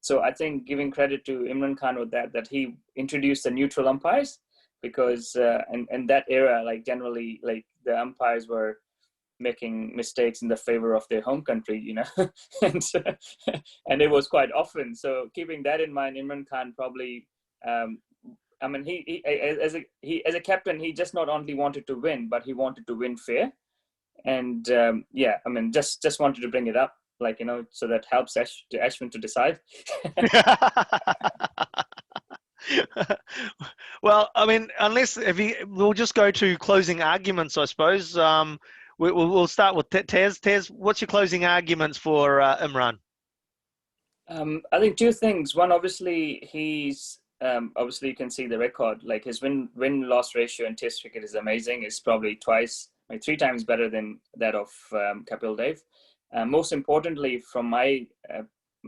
So I think giving credit to Imran Khan with that he introduced the neutral umpires, because in that era, like generally, like the umpires were making mistakes in the favor of their home country, and it was quite often. So keeping that in mind, Imran Khan probably I mean, as a captain, he just not only wanted to win, but he wanted to win fair. And yeah, I mean, just wanted to bring it up, like, you know, so that helps Ashwin to decide. Well, I mean, we'll just go to closing arguments, I suppose. We'll start with Taz. Taz, what's your closing arguments for Imran? I think two things. One, obviously, he's obviously you can see the record. Like his win-loss ratio in Test cricket is amazing. It's probably three times better than that of Kapil Dev. Most importantly, from my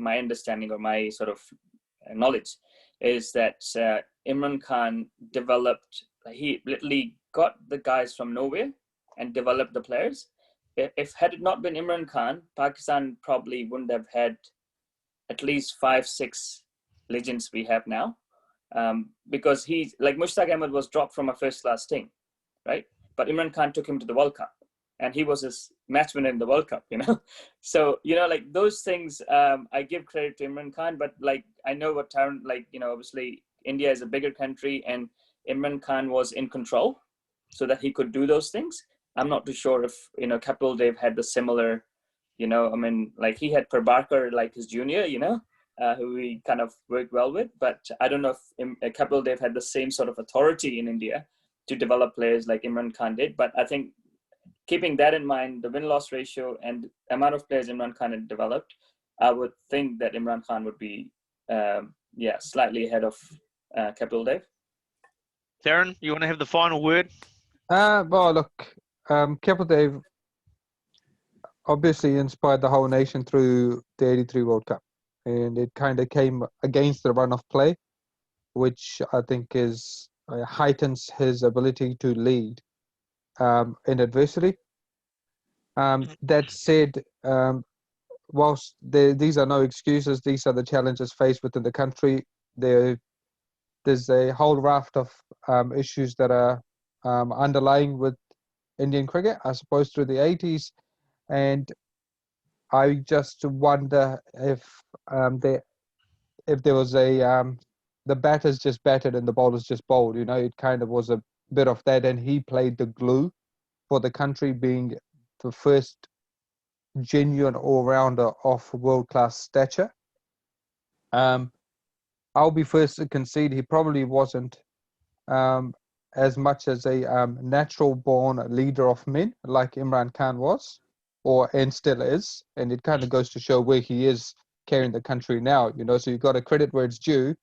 understanding or my sort of knowledge, is that Imran Khan he literally got the guys from nowhere and developed the players. If had it not been Imran Khan, Pakistan probably wouldn't have had at least 5-6 legends we have now, because he's like Mushtaq Ahmed was dropped from a first-class team, right? But Imran Khan took him to the World Cup, and he was his match winner in the World Cup, you know. So, you know, like those things, I give credit to Imran Khan, but like I know what Tarun, like, you know, obviously India is a bigger country, and Imran Khan was in control, so that he could do those things. I'm not too sure if, you know, Kapil Dev had the similar. You know, I mean, like he had Prabhakar like his junior, you know, who he kind of worked well with. But I don't know if Kapil Dev had the same sort of authority in India to develop players like Imran Khan did. But I think keeping that in mind, the win-loss ratio and amount of players Imran Khan had developed, I would think that Imran Khan would be, slightly ahead of Kapil Dev. Tarun, you want to have the final word? Well, look, Kapil Dev obviously inspired the whole nation through the 83 World Cup. And it kind of came against the run of play, which I think heightens his ability to lead in adversity. That said, whilst these are no excuses, these are the challenges faced within the country. There's a whole raft of issues that are underlying with Indian cricket, I suppose, through the 80s. And I just wonder if there was the batters just batted and the bowlers just bowled. You know, it kind of was a bit of that, and he played the glue for the country, being the first genuine all-rounder of world-class stature. I'll be first to concede he probably wasn't as much as a natural-born leader of men like Imran Khan was, and still is, and it kind of goes to show where he is carrying the country now, you know. So you've got to credit where it's due.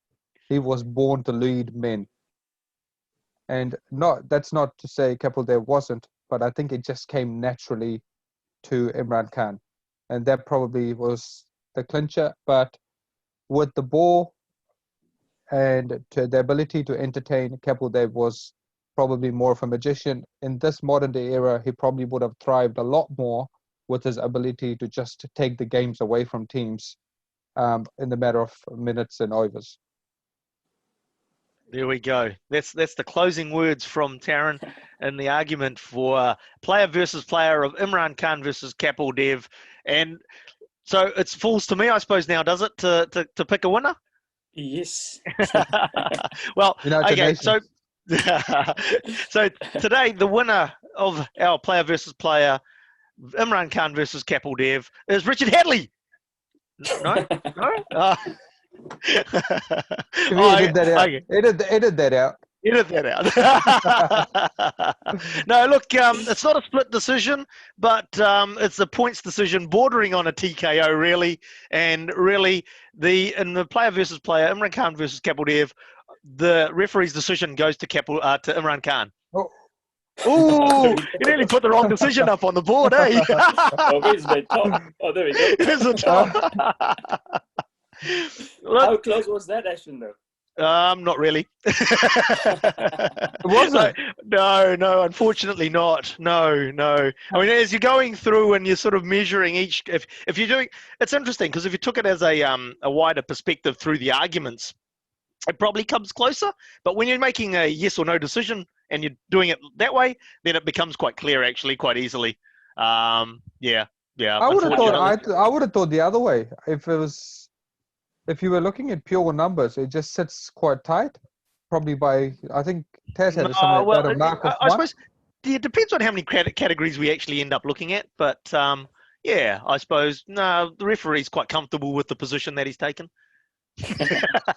He was born to lead men, and that's not to say Kapil Dev wasn't, but I think it just came naturally to Imran Khan, and that probably was the clincher. But with the ball and to the ability to entertain, Kapil Dev was probably more of a magician. In this modern day era, he probably would have thrived a lot more with his ability to just take the games away from teams in the matter of minutes and overs. There we go. That's the closing words from Tarun in the argument for player versus player of Imran Khan versus Kapil Dev. And so it falls to me, I suppose, now, does it, to pick a winner? Yes. Well, United okay, Nations. so today the winner of our player versus player, Imran Khan versus Kapil Dev, is Richard Hadley. No? No? Edit that out. Okay. Edit that out. Edit that out. No, look, it's not a split decision, but it's a points decision bordering on a TKO, really. And really, in the player versus player, Imran Khan versus Kapil Dev, the referee's decision goes to Imran Khan. Oh. Ooh, you nearly put the wrong decision up on the board, eh? Oh, where's the top? Oh, there we go. Here's the top. How close was that, Ashwin, though? Not really. Was it? No, unfortunately not. No. I mean, as you're going through and you're sort of measuring each, if you're doing, it's interesting because if you took it as a wider perspective through the arguments, it probably comes closer. But when you're making a yes or no decision and you're doing it that way, then it becomes quite clear, actually, quite easily. Yeah. I would have thought the other way. If you were looking at pure numbers, it just sits quite tight. probably by, I think Taz had No, something about well, a mark of I 1. suppose it depends on how many categories we actually end up looking at. But yeah, I suppose no, the referee's quite comfortable with the position that he's taken.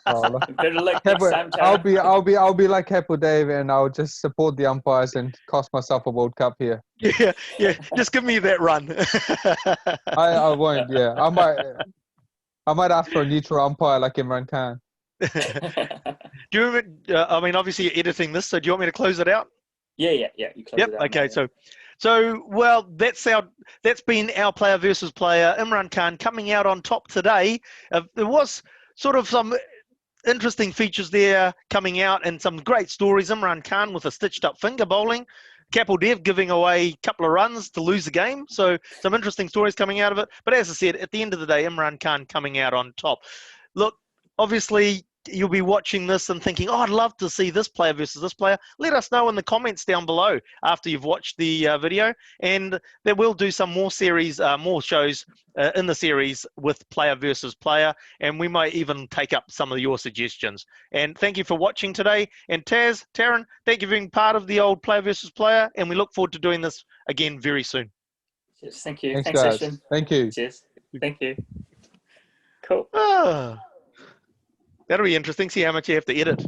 Oh, look. Better luck next Capo, time, I'll Tara. be like Capo Dave, and I'll just support the umpires and cost myself a World Cup here. Yeah, yeah. Just give me that run. I won't. Yeah, I might ask for a neutral umpire like Imran Khan. Do you remember, I mean, obviously you're editing this, so do you want me to close it out? Yeah. You close Yep. it out. Okay. Now, yeah. So well, that's been our player versus player. Imran Khan coming out on top today. There was sort of some interesting features there coming out and some great stories. Imran Khan with a stitched up finger bowling. Kapil Dev giving away a couple of runs to lose the game. So some interesting stories coming out of it. But as I said, at the end of the day, Imran Khan coming out on top. Look, obviously you'll be watching this and thinking, oh, I'd love to see this player versus this player. Let us know in the comments down below after you've watched the video. And then we'll do some more series, more shows in the series with player versus player. And we might even take up some of your suggestions. And thank you for watching today. And Tarun, thank you for being part of the old player versus player. And we look forward to doing this again very soon. Cheers. Thank you. Thanks, Thanks, guys. Ashwin. Thank you. Cheers. Thank you. Cool. That'll be interesting. See how much you have to edit.